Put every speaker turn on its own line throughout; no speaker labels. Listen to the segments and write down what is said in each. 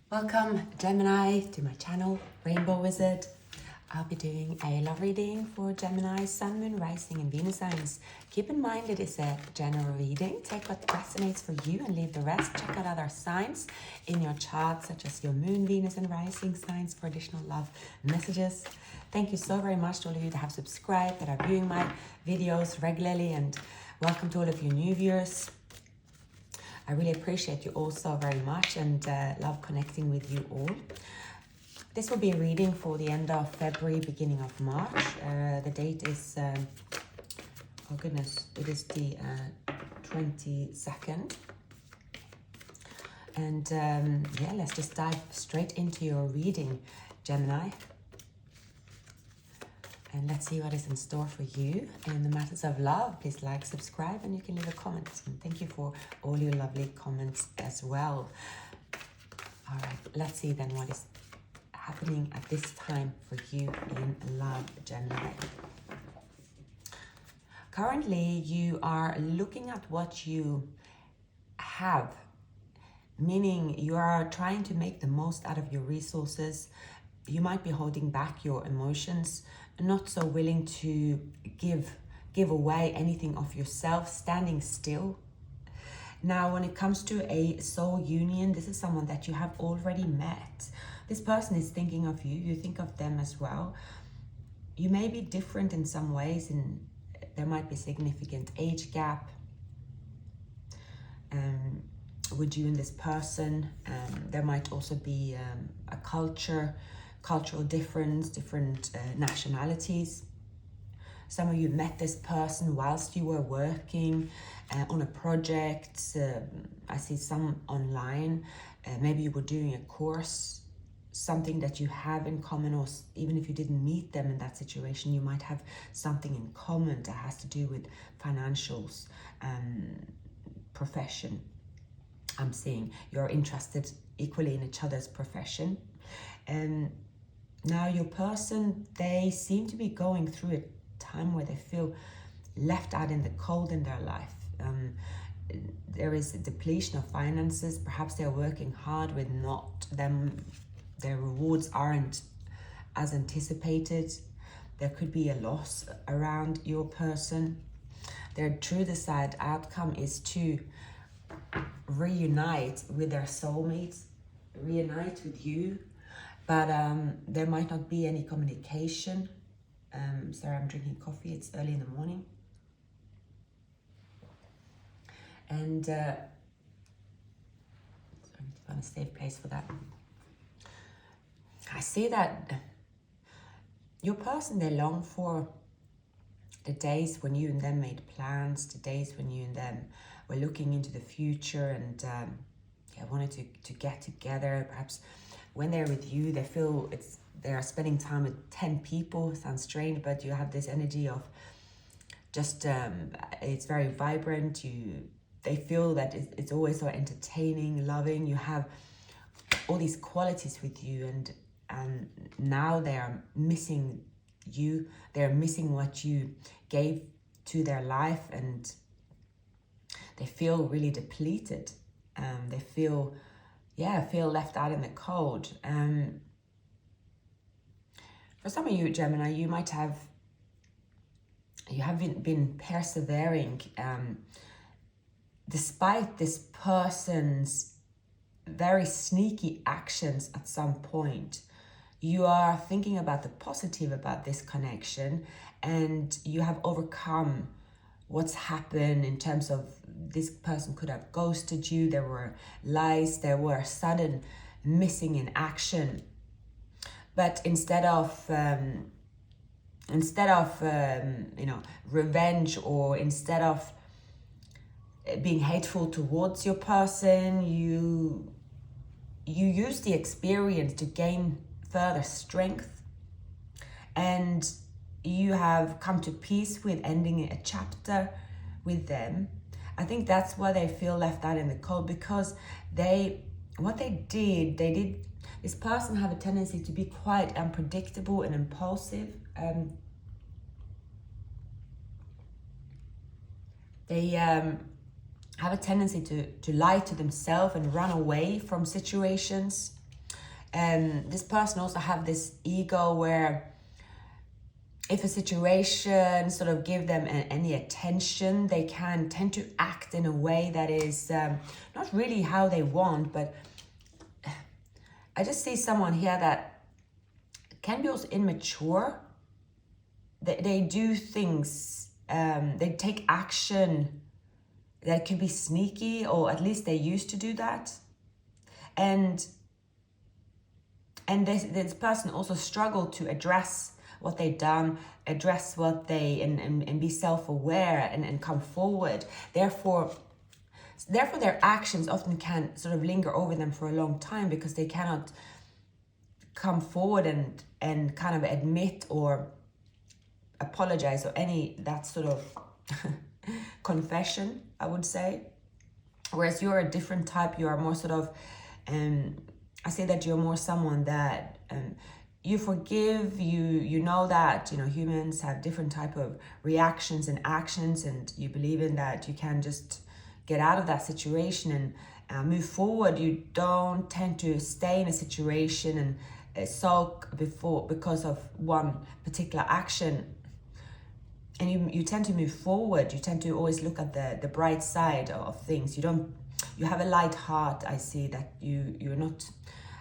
Welcome Gemini to my channel, Rainbow Wizard. I'll be doing a love reading for Gemini, Sun, Moon, Rising and Venus signs. Keep in mind it is a general reading. Take what resonates for you and leave the rest. Check out other signs in your chart, such as your Moon, Venus and Rising signs for additional love messages. Thank you so very much to all of you that have subscribed, that are viewing my videos regularly, and welcome to all of you new viewers. I really appreciate you all so very much and love connecting with you all. This will be a reading for the end of February, beginning of March. The date is, oh goodness, it is the 22nd. And yeah, let's just dive straight into your reading, Gemini. And let's see what is in store for you. In the matters of love, please like, subscribe, and you can leave a comment. And thank you for all your lovely comments as well. All right, let's see then what is happening at this time for you in love, Gemini. Currently, you are looking at what you have, meaning you are trying to make the most out of your resources. You might be holding back your emotions, not so willing to give away anything of yourself, standing still. Now, when it comes to a soul union, this is someone that you have already met. This person is thinking of you. You think of them as well. You may be different in some ways, and there might be significant age gap with you and this person. There might also be a cultural difference, different nationalities. Some of you met this person whilst you were working on a project. I see some online. Maybe you were doing a course, something that you have in common, or even if you didn't meet them in that situation, you might have something in common that has to do with financials, profession. I'm seeing you're interested equally in each other's profession. Now your person, they seem to be going through a time where they feel left out in the cold in their life. There is a depletion of finances. Perhaps they're working hard with their rewards aren't as anticipated. There could be a loss around your person. Their true desired outcome is to reunite with their soulmates, reunite with you. But there might not be any communication. Sorry, I'm drinking coffee. It's early in the morning. And so I need to find a safe place for that. I see that your person, they long for the days when you and them made plans, the days when you and them were looking into the future and wanted to get together. Perhaps when they're with you, they feel they are spending time with 10 people. Sounds strange, but you have this energy of just, it's very vibrant. They feel that it's always so entertaining, loving. You have all these qualities with you, and now they are missing you. They're missing what you gave to their life, and they feel really depleted. They feel left out in the cold. For some of you, Gemini, you haven't been persevering despite this person's very sneaky actions at some point. You are thinking about the positive about this connection, and you have overcome what's happened in terms of this person could have ghosted you. There were lies, there were sudden missing in action. But instead of revenge, or instead of being hateful towards your person, you use the experience to gain further strength, and you have come to peace with ending a chapter with them. I think that's why they feel left out in the cold, because this person have a tendency to be quite unpredictable and impulsive. They have a tendency to lie to themselves and run away from situations. This person also have this ego where if a situation sort of give them any attention, they can tend to act in a way that is not really how they want. But I just see someone here that can be also immature. They do things, they take action that can be sneaky, or at least they used to do that. And this person also struggled to address what they've done, address what they, and be self-aware and come forward. Therefore their actions often can sort of linger over them for a long time, because they cannot come forward and kind of admit or apologize, or any that sort of confession, I would say. Whereas you're a different type. You are more sort of I say that you're more someone that you forgive, you know that, you know, humans have different type of reactions and actions, and you believe in that you can just get out of that situation and move forward. You don't tend to stay in a situation and sulk because of one particular action. And you tend to move forward. You tend to always look at the bright side of things. You have a light heart. I see that you're not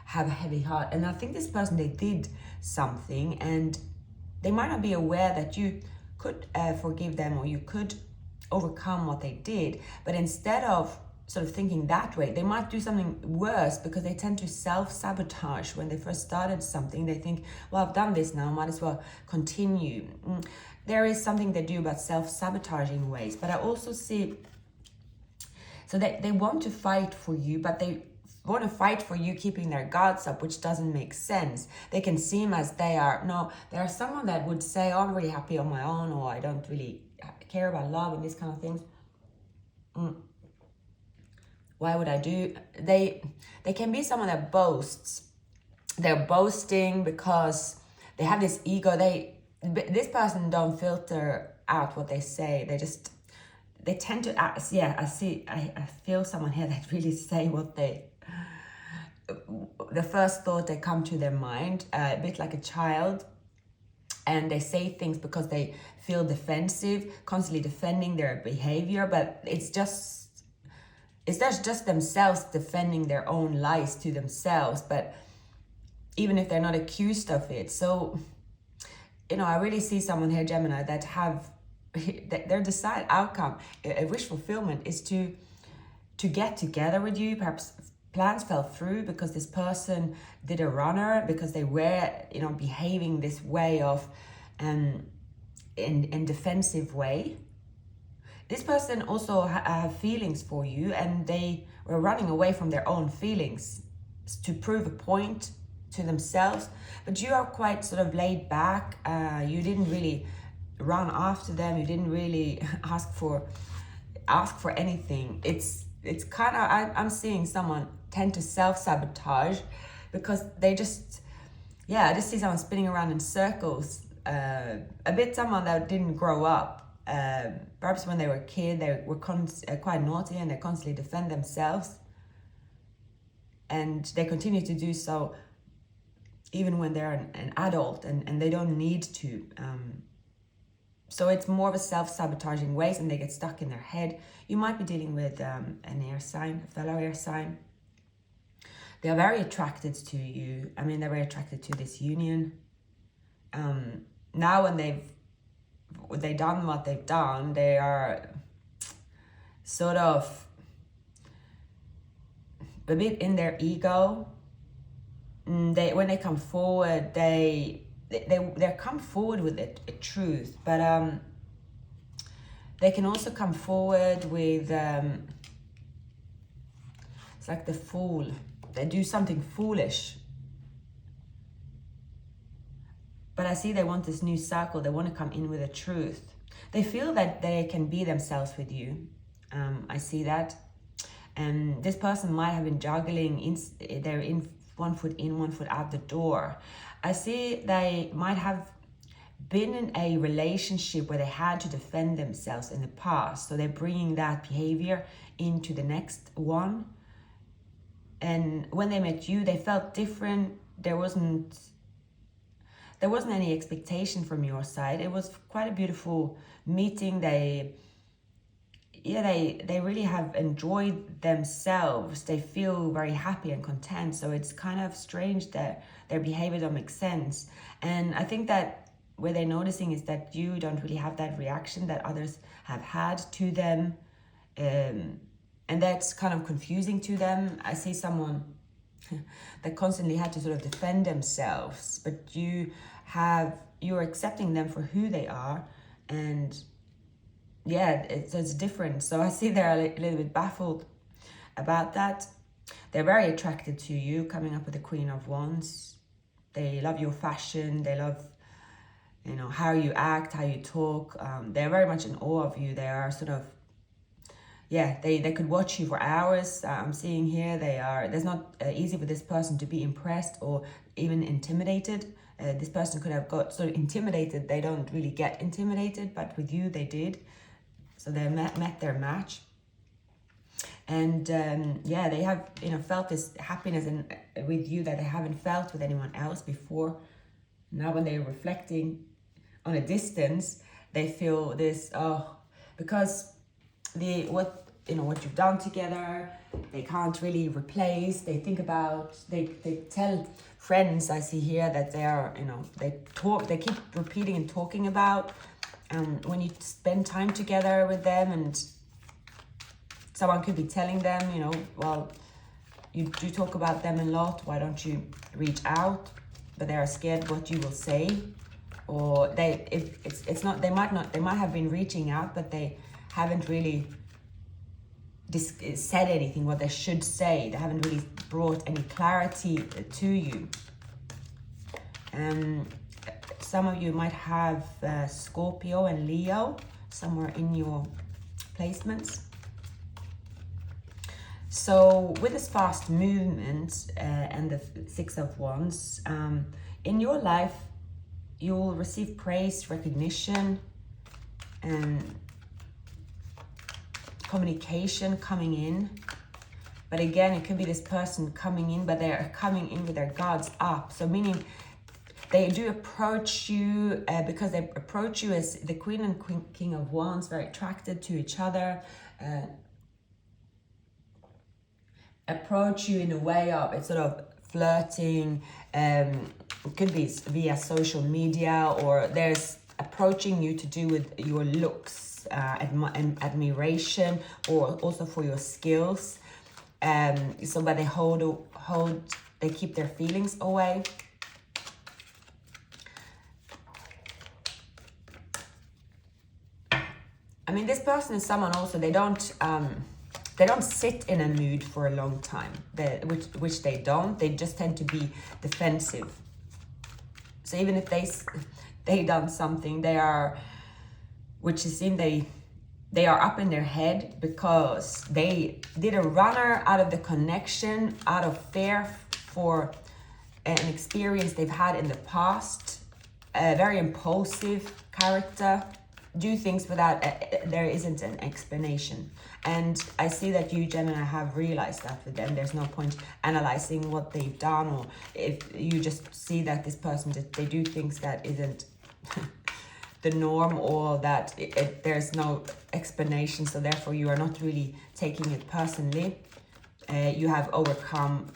have a heavy heart. And I think this person, they did something, and they might not be aware that you could forgive them, or you could overcome what they did. But instead of sort of thinking that way, they might do something worse, because they tend to self-sabotage. When they first started something, they think, well, I've done this now, might as well continue. There is something they do about self-sabotaging ways. But I also see, so they want to fight for you, but they want to fight for you keeping their guards up, which doesn't make sense. They can seem as they are someone that would say, oh, I'm really happy on my own, or I don't really care about love and these kind of things. Why would I do? They can be someone that boasts. They're boasting because they have this ego. This person don't filter out what they say. They tend to act. Yeah, I feel someone here that really say what the first thought that come to their mind, a bit like a child. And they say things because they feel defensive, constantly defending their behavior, but it's just themselves defending their own lies to themselves. But even if they're not accused of it. So, you know, I really see someone here, Gemini, that have their desired outcome, a wish fulfillment, is to get together with you. Perhaps plans fell through because this person did a runner, because they were, you know, behaving this way of in defensive way. This person also have feelings for you, and they were running away from their own feelings to prove a point to themselves. But you are quite sort of laid back. You didn't really run after them. You didn't really ask for anything. It's kind of, I'm seeing someone tend to self-sabotage because they just, I just see someone spinning around in circles. A bit someone that didn't grow up. Perhaps when they were a kid, they were quite naughty, and they constantly defend themselves. And they continue to do so even when they're an adult, and they don't need to. So it's more of a self-sabotaging ways, and they get stuck in their head. You might be dealing with an air sign, a fellow air sign. They are very attracted to you. I mean, they're very attracted to this union. Now when they've done what they've done, they are sort of a bit in their ego. When they come forward, they come forward with a truth, but they can also come forward with it's like the fool. They do something foolish. But I see they want this new cycle. They want to come in with a truth. They feel that they can be themselves with you. I see that. And this person might have been juggling. They're in one foot in, one foot out the door. I see they might have been in a relationship where they had to defend themselves in the past. So they're bringing that behavior into the next one. And when they met you, they felt different. there wasn't any expectation from your side. It was quite a beautiful meeting. They really have enjoyed themselves. They feel very happy and content. So it's kind of strange that their behavior don't make sense. And I think that what they're noticing is that you don't really have that reaction that others have had to them. And that's kind of confusing to them. I see someone that constantly had to sort of defend themselves, but you're accepting them for who they are. And yeah, it's different. So I see they're a little bit baffled about that. They're very attracted to you, coming up with the Queen of Wands. They love your fashion. They love, how you act, how you talk. They're very much in awe of you. They are sort of, they could watch you for hours. I'm seeing here there's not easy for this person to be impressed or even intimidated. This person could have got sort of intimidated. They don't really get intimidated, but with you they did. So they met their match. And they have felt this happiness with you that they haven't felt with anyone else before. Now when they're reflecting on a distance, they feel this, because what you've done together, they can't really replace. They think about, they tell friends, I see here, that they are, they keep repeating and talking about when you spend time together with them. And someone could be telling them, well, you do talk about them a lot, why don't you reach out? But they are scared what you will say, or they might have been reaching out, but they haven't really said anything what they should say. They haven't really brought any clarity to you. Some of you might have Scorpio and Leo somewhere in your placements. So with this fast movement and the Six of Wands, in your life, you will receive praise, recognition, and communication coming in. But again, it could be this person coming in, but they are coming in with their guards up. So meaning they do approach you because they approach you as the Queen and King of Wands, very attracted to each other. Approach you in a way of, it's sort of flirting. It could be via social media, or there's approaching you to do with your looks, admiration, or also for your skills. So but they keep their feelings away. I mean, this person is someone also, they don't sit in a mood for a long time, which they don't. They just tend to be defensive. So even if they done something, they are up in their head because they did a runner out of the connection, out of fear for an experience they've had in the past. A very impulsive character. Do things without there isn't an explanation. And I see that you, Gemini, have realized that with them. There's no point analyzing what they've done, or if you just see that this person, they do things that isn't the norm, or that there's no explanation. So therefore you are not really taking it personally. You have overcome,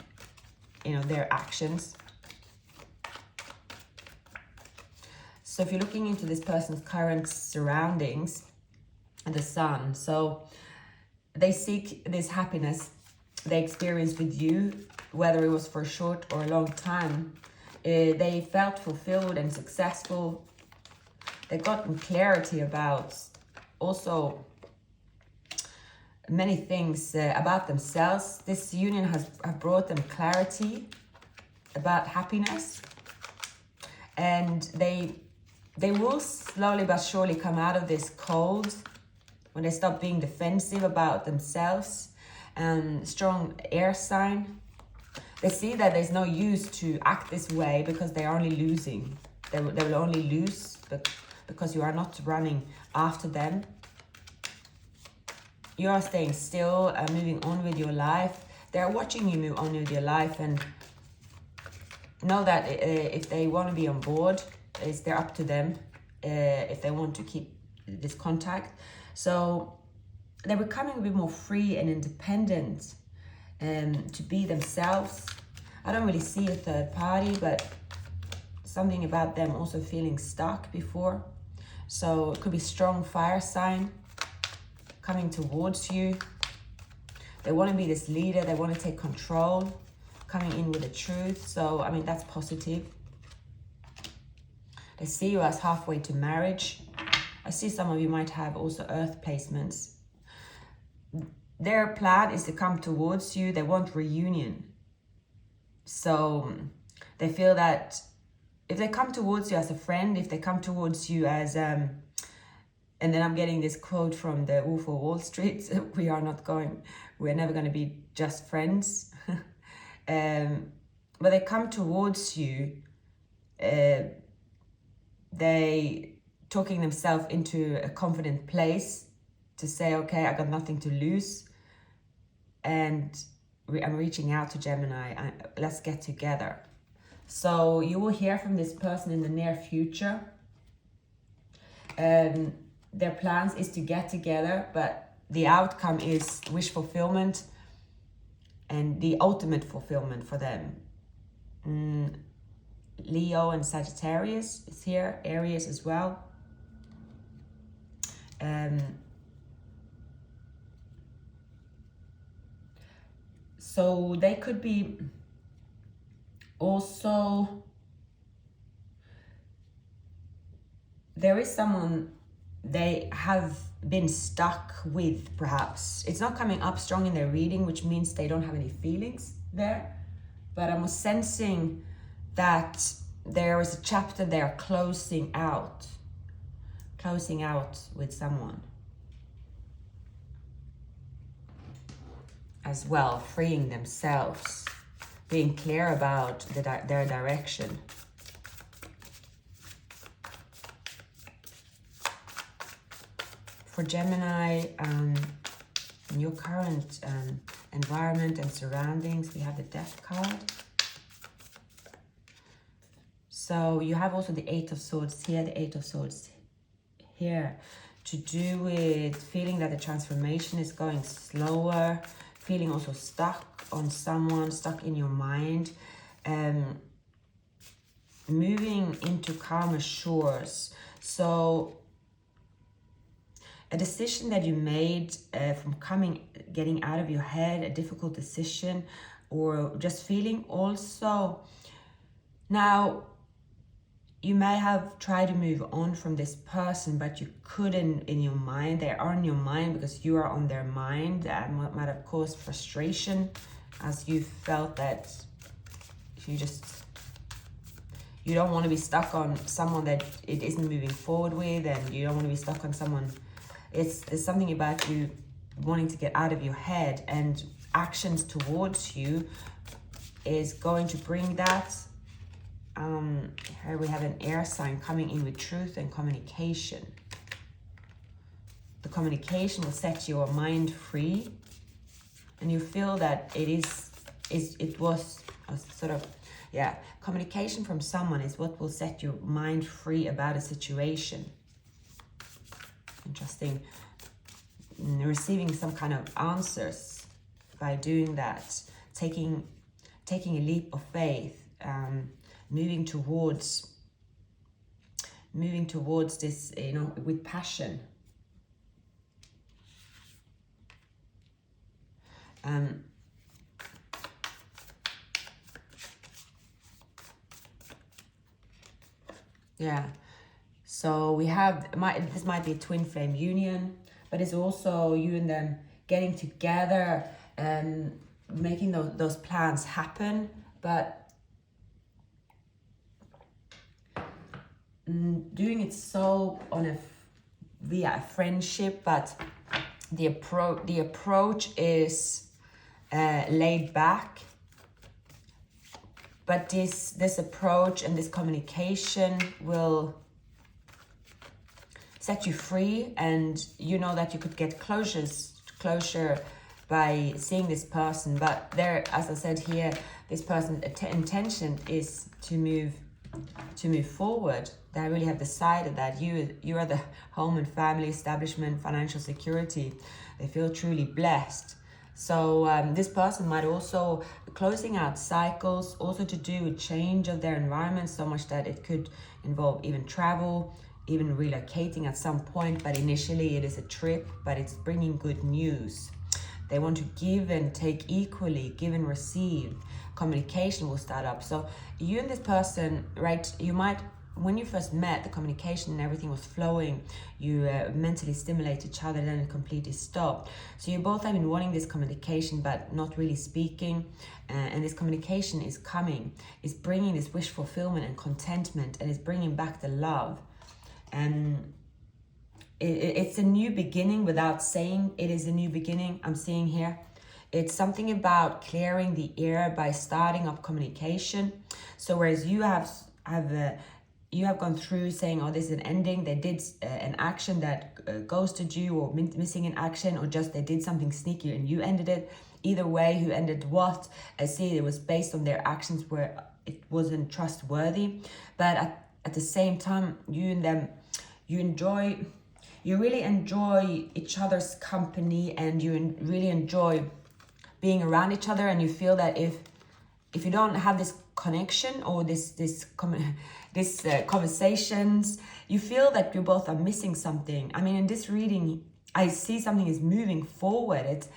their actions. So if you're looking into this person's current surroundings, the Sun, so they seek this happiness they experienced with you, whether it was for a short or a long time. They felt fulfilled and successful. They gotten clarity about also many things about themselves. This union has brought them clarity about happiness, and they will slowly but surely come out of this cold when they stop being defensive about themselves. Strong air sign. They see that there's no use to act this way because they're only losing. They will only lose because you are not running after them. You are staying still, moving on with your life. They're watching you move on with your life, and know that if they want to be on board, they're up to them. If they want to keep this contact. So they're becoming a bit more free and independent to be themselves. I don't really see a third party, but something about them also feeling stuck before. So it could be strong fire sign coming towards you. They want to be this leader. They want to take control, coming in with the truth. So, I mean, that's positive. They see you as halfway to marriage. I see some of you might have also earth placements. Their plan is to come towards you. They want reunion. So they feel that if they come towards you as a friend, if they come towards you as, and then I'm getting this quote from the Wolf of Wall Street, we're never going to be just friends. But they come towards you, they talking themselves into a confident place to say, okay, I got nothing to lose. And I'm reaching out to Gemini. Let's get together. So you will hear from this person in the near future. Their plans is to get together, but the outcome is wish fulfillment and the ultimate fulfillment for them. Leo and Sagittarius is here, Aries as well. So they could be also, there is someone they have been stuck with, perhaps. It's not coming up strong in their reading, which means they don't have any feelings there. But I'm sensing that there is a chapter they are closing out with someone. As well, freeing themselves, being clear about their direction. For Gemini, in your current environment and surroundings, we have the Death card. So you have also the Eight of Swords here, the Eight of Swords here, to do with feeling that the transformation is going slower, feeling also stuck on someone, stuck in your mind, moving into calmer shores. So a decision that you made from getting out of your head, a difficult decision, or just feeling also. Now, you may have tried to move on from this person, but you couldn't in your mind. They are in your mind because you are on their mind. That might have caused frustration as you felt that you don't want to be stuck on someone that it isn't moving forward with, and you don't want to be stuck on someone. There's something about you wanting to get out of your head, and actions towards you is going to bring that. Here we have an air sign coming in with truth and communication. The communication will set your mind free, and you feel that it was a sort of, communication from someone is what will set your mind free about a situation. Interesting. Receiving some kind of answers by doing that, taking a leap of faith, moving towards this, with passion. So we have, this might be a twin flame union, but it's also you and them getting together and making those plans happen, but doing it so via a friendship, but the approach is laid back. But this approach and this communication will set you free, and you know that you could get closure by seeing this person. But there, as I said here, this person's intention is to move forward. They really have decided that you are the home and family establishment, financial security. They feel truly blessed. So this person might also closing out cycles, also to do with change of their environment, so much that it could involve even travel, even relocating at some point. But initially it is a trip, but it's bringing good news. They want to give and take equally, give and receive. Communication will start up. So you and this person, right, you might, when you first met, the communication and everything was flowing. You mentally stimulate each other, then it completely stopped. So you both have been wanting this communication, but not really speaking. And this communication is coming. It's bringing this wish fulfillment and contentment, and it's bringing back the love. And it's a new beginning without saying it is a new beginning. I'm seeing here. It's something about clearing the air by starting up communication. So whereas you have gone through saying, oh, this is an ending, they did an action that ghosted you, or missing an action, or just they did something sneaky and you ended it. Either way, who ended what, I see it was based on their actions where it wasn't trustworthy. But at the same time, you and them, you really enjoy each other's company, and you really enjoy being around each other. And you feel that if you don't have this connection or this conversations, you feel that you both are missing something. I mean, in this reading, I see something is moving forward. It's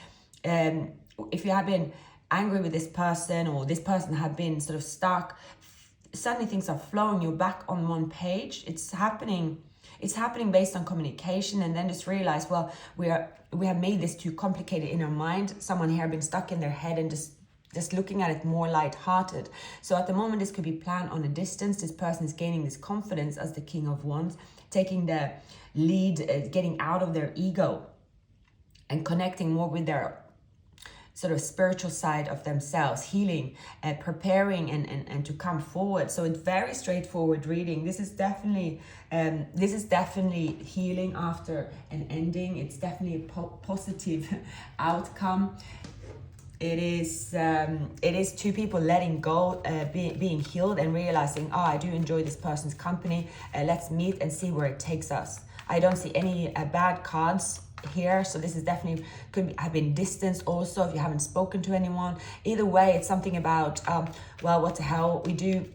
if you have been angry with this person, or this person have been sort of stuck, suddenly things are flowing. You're back on one page. It's happening based on communication. And then just realize, well, we have made this too complicated in our mind. Someone here been stuck in their head and just looking at it more light-hearted. So at the moment, this could be planned on a distance. This person is gaining this confidence as the King of Wands, taking the lead, getting out of their ego and connecting more with their sort of spiritual side of themselves, healing, preparing and to come forward. So it's very straightforward reading. This is definitely healing after an ending. It's definitely a positive outcome. It is two people letting go, being healed and realizing, oh, I do enjoy this person's company. Let's meet and see where it takes us. I don't see any bad cards here, so this is definitely have been distance also if you haven't spoken to anyone. Either way, it's something about well, what the hell, we do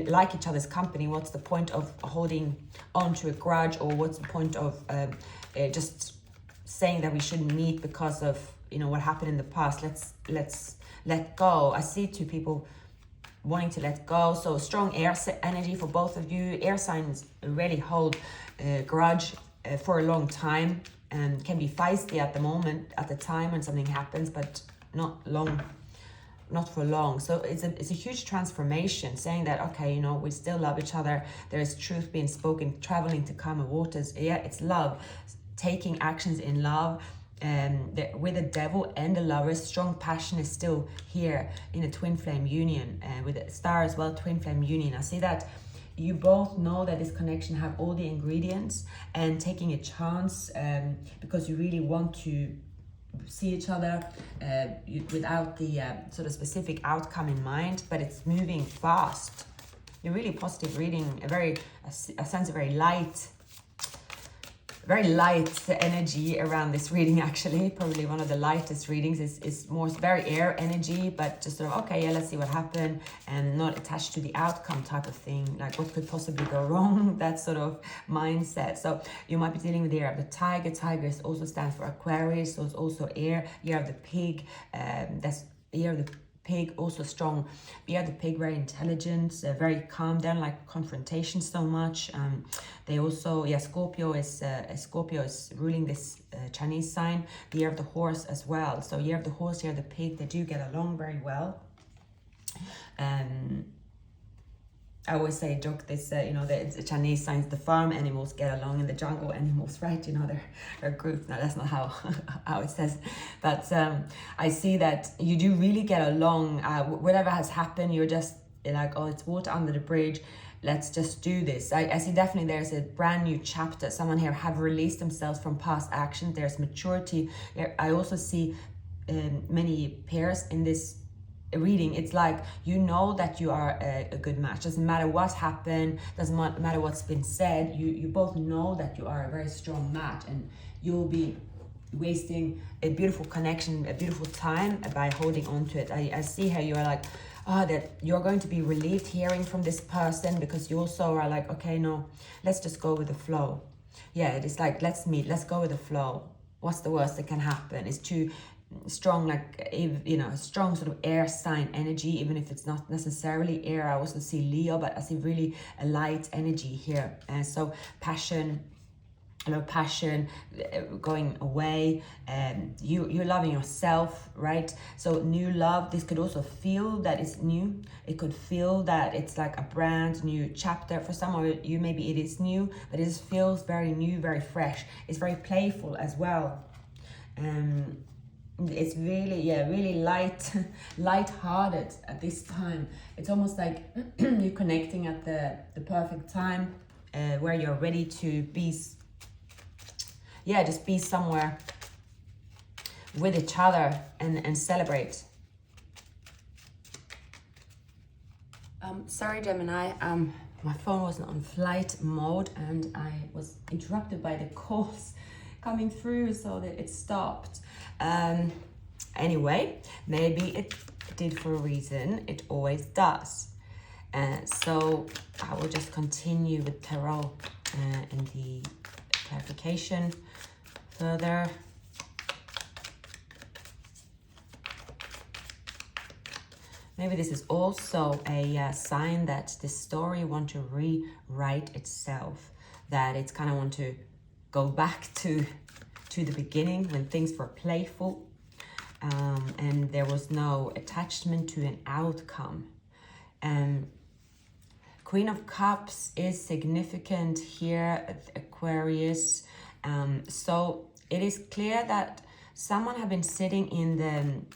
like each other's company. What's the point of holding on to a grudge, or what's the point of just saying that we shouldn't meet because of what happened in the past? Let's let go. I see two people wanting to let go. So strong air energy for both of you. Air signs really hold grudge for a long time, and can be feisty at the time when something happens, but not for long. So it's a huge transformation, saying that, okay, we still love each other. There is truth being spoken, traveling to calmer waters. Yeah, it's love, taking actions in love. With the devil and the lovers, strong passion is still here in a twin flame union, with a star as well, twin flame union. I see that you both know that this connection have all the ingredients, and taking a chance because you really want to see each other without the sort of specific outcome in mind, but it's moving fast. You're really positive reading, a sense of very light energy around this reading. Actually, probably one of the lightest readings. Is more very air energy, but just sort of, okay, yeah, let's see what happened, and not attached to the outcome type of thing, like what could possibly go wrong, that sort of mindset. So you might be dealing with the year of the tiger. Tiger also stands for Aquarius, so it's also air. Year of the pig, that's year of the pig, also strong. Yeah, the pig, very intelligent, very calm, don't like confrontation so much. They also, Scorpio is ruling this Chinese sign. The year of the horse as well. So year of the horse, year of the pig, they do get along very well. I always joke this, the Chinese signs, the farm animals get along, and the jungle animals, right? They're a group. No, that's not how it says. But I see that you do really get along. Whatever has happened, you're just like, oh, it's water under the bridge. Let's just do this. I see definitely there's a brand new chapter. Someone here have released themselves from past actions. There's maturity. I also see many pairs in this reading, it's like you know that you are a good match. Doesn't matter what's happened, doesn't matter what's been said, you both know that you are a very strong match, and you'll be wasting a beautiful connection, a beautiful time by holding on to it. I see how you're like, that you're going to be relieved hearing from this person, because you also are like, okay, no, let's just go with the flow. Yeah, it is like, let's meet, let's go with the flow. What's the worst that can happen? It's too strong, like, you know, a strong sort of air sign energy, even if it's not necessarily air. I also see Leo, but I see really a light energy here. And so passion, a lot of passion, going away, you're loving yourself, right? So new love, this could also feel that it's new. It could feel that it's like a brand new chapter. For some of you, maybe it is new, but it just feels very new, very fresh. It's very playful as well. It's really, yeah, really light-hearted at this time. It's almost like you're connecting at the perfect time, where you're ready to be, just be somewhere with each other and celebrate. Sorry, Gemini, my phone wasn't on flight mode and I was interrupted by the calls coming through, so that it stopped. Anyway, maybe it did for a reason. It always does. So I will just continue with tarot and the clarification further. Maybe this is also a sign that this story want to rewrite itself, that it's kind of want to go back to the beginning when things were playful, and there was no attachment to an outcome. Queen of Cups is significant here, Aquarius. So it is clear that someone have been sitting in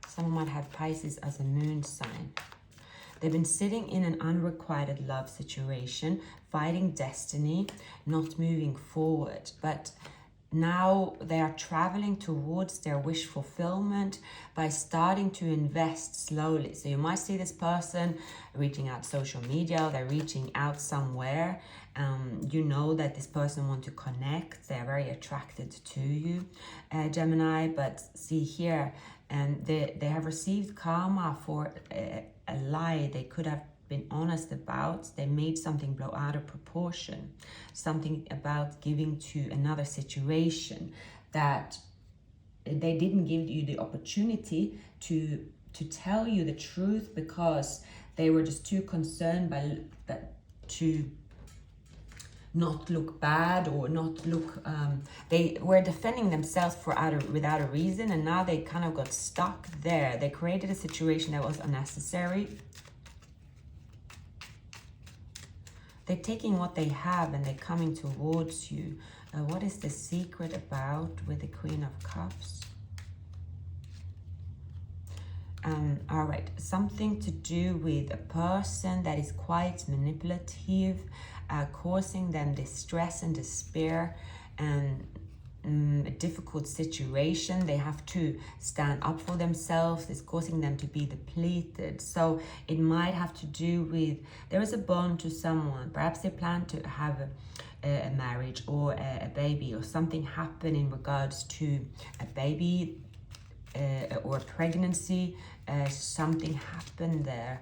someone might have Pisces as a moon sign. They've been sitting in an unrequited love situation, fighting destiny, not moving forward. But now they are traveling towards their wish fulfillment by starting to invest slowly. So you might see this person reaching out social media, they're reaching out somewhere. You know that this person wants to connect, they're very attracted to you, Gemini. But see here, they have received karma for a lie they could have been honest about. They made something blow out of proportion, something about giving to another situation that they didn't give you the opportunity to tell you the truth, because they were just too concerned by that to not look bad or not look, they were defending themselves without a reason, and now they kind of got stuck there. They created a situation that was unnecessary. They're taking what they have and they're coming towards you. What is the secret about with the Queen of Cups? All right, something to do with a person that is quite manipulative, causing them distress and despair and a difficult situation. They have to stand up for themselves. It's causing them to be depleted. So it might have to do with, there is a bond to someone. Perhaps they plan to have a marriage or a baby, or something happen in regards to a baby or a pregnancy. Something happened there,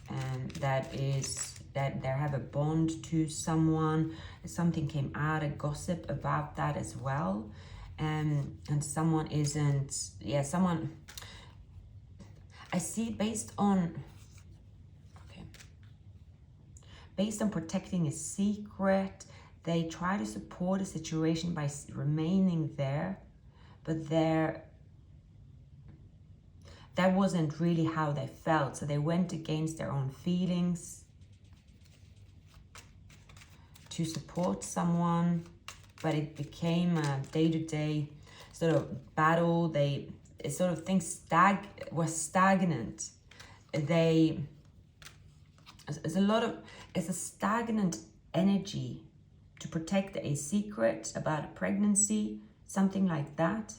and that they have a bond to someone. Something came out, a gossip about that as well. And someone isn't, someone, I see based on protecting a secret, they try to support a situation by remaining there, but that wasn't really how they felt. So they went against their own feelings to support someone, but it became a day-to-day sort of battle. Things were stagnant. It's a stagnant energy to protect a secret about a pregnancy, something like that.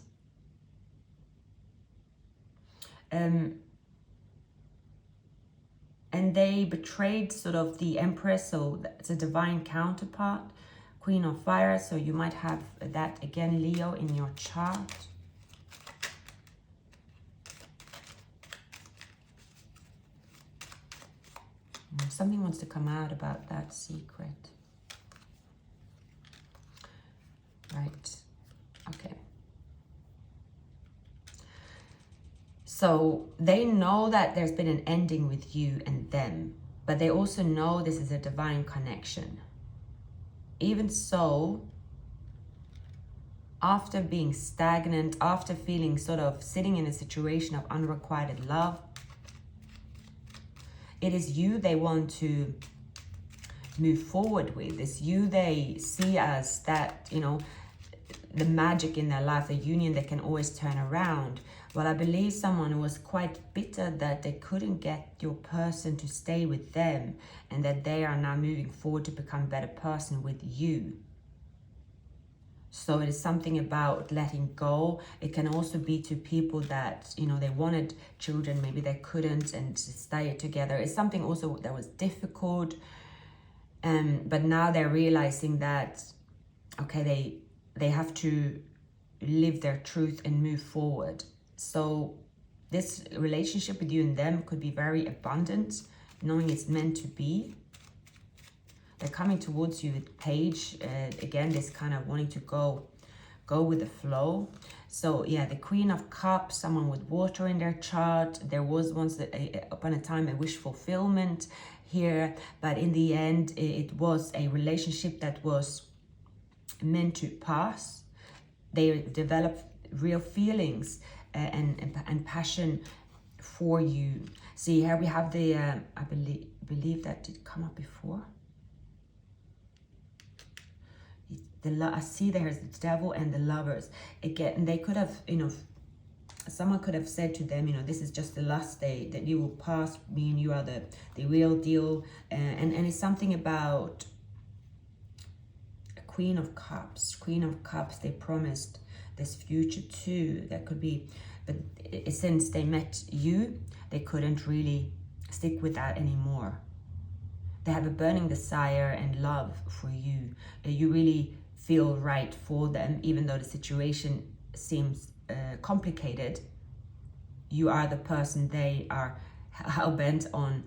And they betrayed sort of the Empress, so it's a divine counterpart, Queen of Fire. So you might have that again, Leo, in your chart. Something wants to come out about that secret. Right. Okay. So they know that there's been an ending with you and them, but they also know this is a divine connection. Even so, after being stagnant, after feeling sort of sitting in a situation of unrequited love, it is you they want to move forward with. It's you they see as that, you know, the magic in their life, the union that can always turn around. Well, I believe someone was quite bitter that they couldn't get your person to stay with them, and that they are now moving forward to become a better person with you. So it is something about letting go. It can also be to people that, you know, they wanted children, maybe they couldn't, and to stay together. It's something also that was difficult. But now they're realizing that, okay, they have to live their truth and move forward. So this relationship with you and them could be very abundant, knowing it's meant to be. They're coming towards you with Page. Again, this kind of wanting to go with the flow. So yeah, the Queen of Cups, someone with water in their chart. There was once upon a time a wish fulfillment here, but in the end it was a relationship that was meant to pass. They developed real feelings and passion for you. See, here we have the I believe that did come up before. I see there's the Devil and the Lovers. Again, they could have, you know, someone could have said to them, you know, this is just the last day, that you will pass me and you are the real deal. And it's something about Queen of Cups. Queen of Cups, they promised this future too. That could be, but since they met you, they couldn't really stick with that anymore. They have a burning desire and love for you. You really feel right for them, even though the situation seems complicated. You are the person they are hell-bent on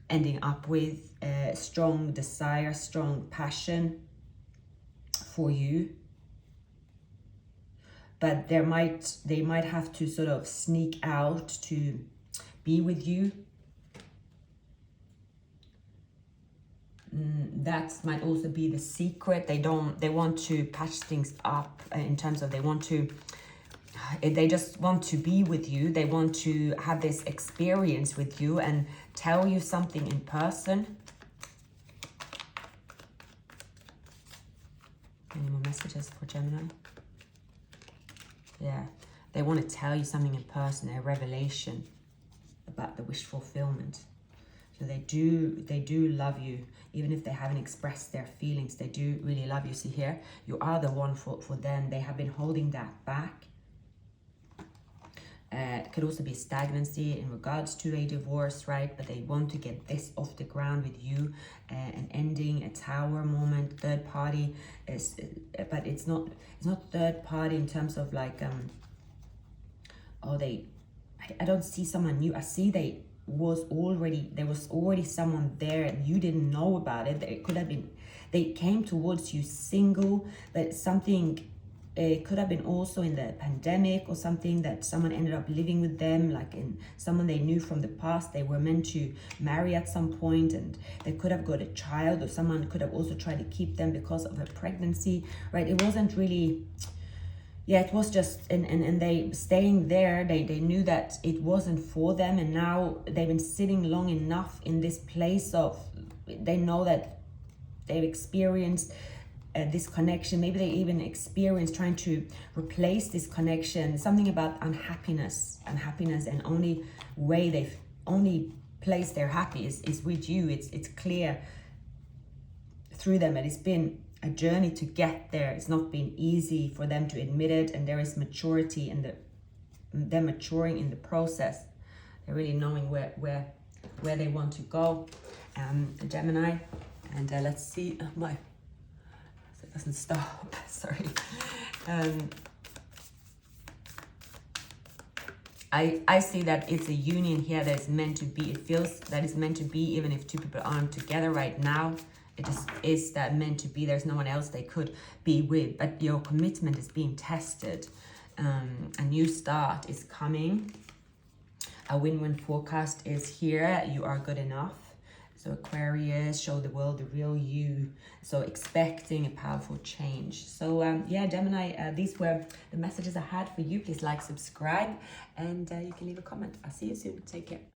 ending up with. Strong desire, strong passion for you. But they might have to sort of sneak out to be with you. That might also be the secret. They want to patch things up in terms of they just want to be with you. They want to have this experience with you and tell you something in person. Any more messages for Gemini? Yeah, they want to tell you something in person, a revelation about the wish fulfillment. So they do love you, even if they haven't expressed their feelings. They do really love you. See here, you are the one for them. They have been holding that back. It could also be stagnancy in regards to a divorce, right? But they want to get this off the ground with you, an ending, a tower moment, third party. But it's not third party in terms of like I don't see someone new. I see there was already someone there and you didn't know about it. It could have been they came towards you single, but something. It could have been also in the pandemic or something that someone ended up living with them, like in someone they knew from the past. They were meant to marry at some point and they could have got a child, or someone could have also tried to keep them because of a pregnancy, right? It wasn't really, yeah, it was just, and they staying there, they knew that it wasn't for them, and now they've been sitting long enough in this place of, they know that they've experienced this connection. Maybe they even experience trying to replace this connection. Something about unhappiness, and only way they've only place they're happy is with you. It's clear through them, and it's been a journey to get there. It's not been easy for them to admit it, and there is maturity in the they're maturing in the process. They're really knowing where they want to go. Gemini, and let's see, it doesn't stop, sorry. I see that it's a union here that is meant to be. It feels that it's meant to be, even if two people aren't together right now. It just is that meant to be. There's no one else they could be with, but your commitment is being tested. A new start is coming. A win-win forecast is here. You are good enough. So Aquarius, show the world the real you. So expecting a powerful change. So yeah, Gemini, these were the messages I had for you. Please like, subscribe, and you can leave a comment. I'll see you soon. Take care.